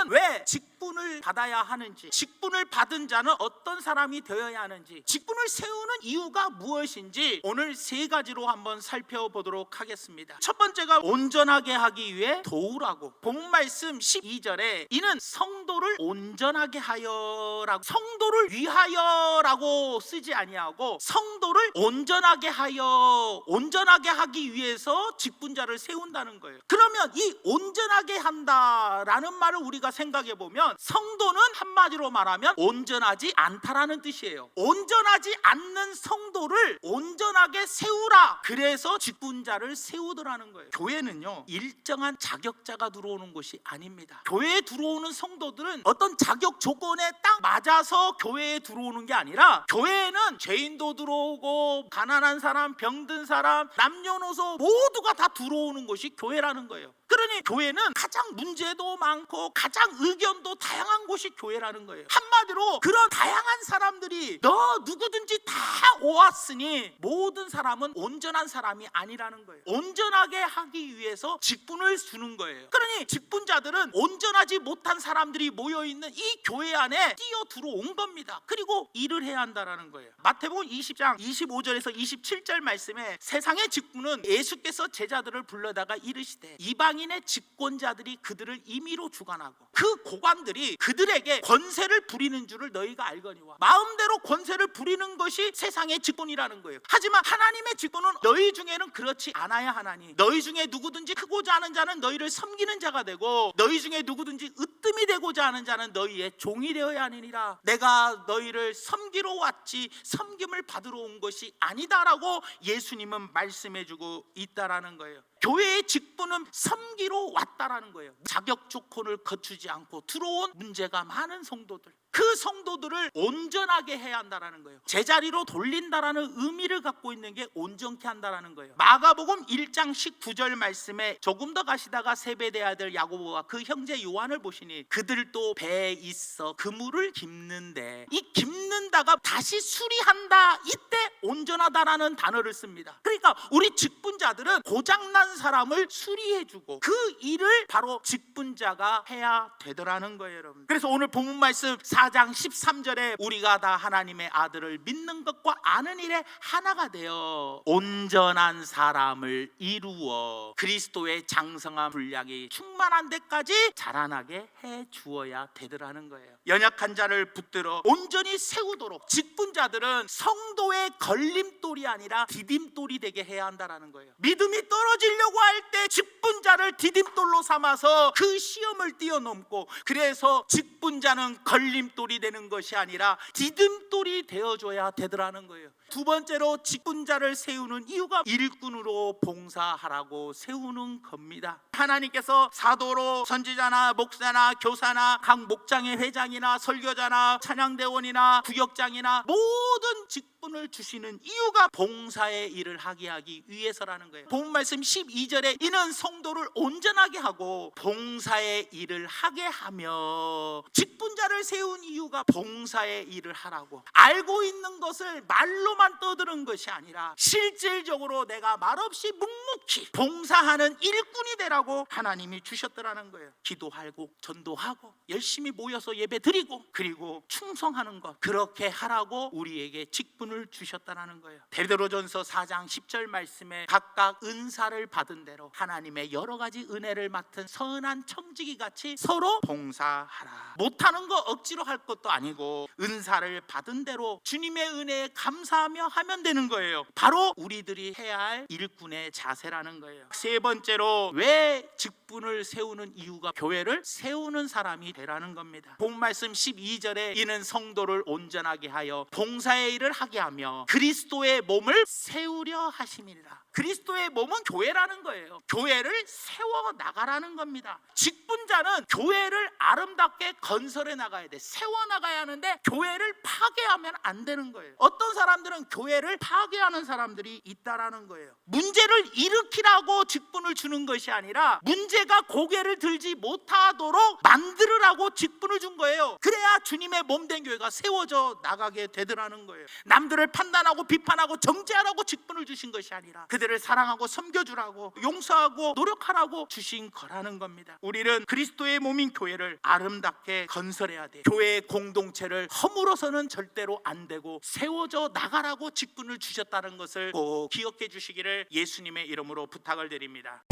교회는 왜 직분을 받아야 하는지, 직분을 받은 자는 어떤 사람이 되어야 하는지, 직분을 세우는 이유가 무엇인지 오늘 세 가지로 한번 살펴보도록 하겠습니다. 첫 번째가 온전하게 하기 위해 도우라고. 본 말씀 12절에 이는 성도를 온전하게 하여라고, 성도를 위하여라고 쓰지 아니하고 성도를 온전하게 하여, 온전하게 하기 위해서 직분자를 세운다는 거예요. 그러면 이 온전하게 한다라는 말을 우리가 생각해 보면 성도는 한마디로 말하면 온전하지 않다라는 뜻이에요. 온전하지 않는 성도를 온전하게 세우라, 그래서 직분자를 세우더라는 거예요. 교회는요 일정한 자격자가 들어오는 곳이 아닙니다. 교회에 들어오는 성도들은 어떤 자격 조건에 딱 맞아서 교회에 들어오는 게 아니라, 교회에는 죄인도 들어오고 가난한 사람, 병든 사람, 남녀노소 모두가 다 들어오는 곳이 교회라는 거예요. 그러니 교회는 가장 문제도 많고 가장 의견도 다양한 곳이 교회라는 거예요. 한마디로 그런 다양한 사람들이 너 누구든지 다 오았으니 모든 사람은 온전한 사람이 아니라는 거예요. 온전하게 하기 위해서 직분을 주는 거예요. 그러니 직분자들은 온전하지 못한 사람들이 모여있는 이 교회 안에 뛰어 들어온 겁니다. 그리고 일을 해야 한다는 거예요. 마태복음 20장 25절에서 27절 말씀에 세상의 직분은 예수께서 제자들을 불러다가 이르시되 이방인의 직권자들이 그들을 임의로 주관하고 그 고관들이 그들에게 권세를 부리는 줄을 너희가 알거니와. 마음대로 권세를 부리는 것이 세상의 직분이라는 거예요. 하지만 하나님의 직분은 너희 중에는 그렇지 않아야 하나니 너희 중에 누구든지 크고자 하는 자는 너희를 섬기는 자가 되고 너희 중에 누구든지 으뜸이 되고자 하는 자는 너희의 종이 되어야 하느니라. 내가 너희를 섬기러 왔지 섬김을 받으러 온 것이 아니다라고 예수님은 말씀해주고 있다라는 거예요. 교회의 직분은 섬기러 왔다라는 거예요. 자격 조건을 갖추지 않고 들어온 문제가 많은 성도들, 그 성도들을 온전하게 해야 한다라는 거예요. 제자리로 돌린다라는 의미를 갖고 있는 게 온전케 한다라는 거예요. 마가복음 1장 19절 말씀에 조금 더 가시다가 세베대 아들 야고보와 그 형제 요한을 보시니 그들도 배에 있어 그물을 깁는데, 이 깁는다가 다시 수리한다, 이때 온전하다라는 단어를 씁니다. 그러니까 우리 직분자들은 고장난 사람을 수리해주고 그 일을 바로 직분자가 해야 되더라는 거예요, 여러분. 그래서 오늘 본문 말씀 4장 13절에 우리가 다 하나님의 아들을 믿는 것과 아는 일에 하나가 되어 온전한 사람을 이루어 그리스도의 장성한 분량이 충만한 데까지 자라나게 해 주어야 되더라는 거예요. 연약한 자를 붙들어 온전히 세우도록 직분자들은 성도의 걸림돌이 아니라 디딤돌이 되게 해야 한다는 거예요. 믿음이 떨어지려고 할 때 직분자를 디딤돌로 삼아서 그 시험을 뛰어넘고, 그래서 직분자는 걸림돌이 되는 것이 아니라 디딤돌이 되어줘야 되더라는 거예요. 두 번째로 직분자를 세우는 이유가 일꾼으로 봉사하라고 세우는 겁니다. 하나님께서 사도로 선지자나 목사나 교사나 각 목장의 회장이나 설교자나 찬양대원이나 구역장이나 모든 직분을 주시는 이유가 봉사의 일을 하게 위해서라는 거예요. 본 말씀 12절에 이는 성도를 온전하게 하고 봉사의 일을 하게 하며, 직분자를 세운 이유가 봉사의 일을 하라고. 알고 있는 것을 말로만 떠드는 것이 아니라 실질적으로 내가 말없이 묵묵히 봉사하는 일꾼이 되라고 하나님이 주셨더라는 거예요. 기도하고 전도하고 열심히 모여서 예배 드리고 그리고 충성하는 것, 그렇게 하라고 우리에게 직분을 주셨다는 거예요. 베드로전서 4장 10절 말씀에 각각 은사를 받은 대로 하나님의 여러 가지 은혜를 맡은 선한 청지기 같이 서로 봉사하라. 못하는 거 억지로 할 것도 아니고 은사를 받은 대로 주님의 은혜에 감사하며 하면 되는 거예요. 바로 우리들이 해야 할 일꾼의 자세라는 거예요. 세 번째로 왜 직분을 세우는 이유가 교회를 세우는 사람이 되라는 겁니다. 본 말씀 12절에 이는 성도를 온전하게 하여 봉사의 일을 하게 하며 그리스도의 몸을 세우려 하심이니라. 그리스도의 몸은 교회라는 거예요. 교회를 세워 나가라는 겁니다. 직분자는 교회를 아름답게 건설해 나가야 돼. 세워 나가야 하는데 교회를 파괴하면 안 되는 거예요. 어떤 사람들은 왜냐하면 교회를 파괴하는 사람들이 있다라는 거예요. 문제를 일으키라고 직분을 주는 것이 아니라 문제가 고개를 들지 못하도록 만들으라고 직분을 준 거예요. 그래야 주님의 몸된 교회가 세워져 나가게 되더라는 거예요. 남들을 판단하고 비판하고 정죄하라고 직분을 주신 것이 아니라 그들을 사랑하고 섬겨주라고, 용서하고 노력하라고 주신 거라는 겁니다. 우리는 그리스도의 몸인 교회를 아름답게 건설해야 돼요. 교회의 공동체를 허물어서는 절대로 안 되고 세워져 나가라고 직분을 주셨다는 것을 꼭 기억해 주시기를 예수님의 이름으로 부탁을 드립니다.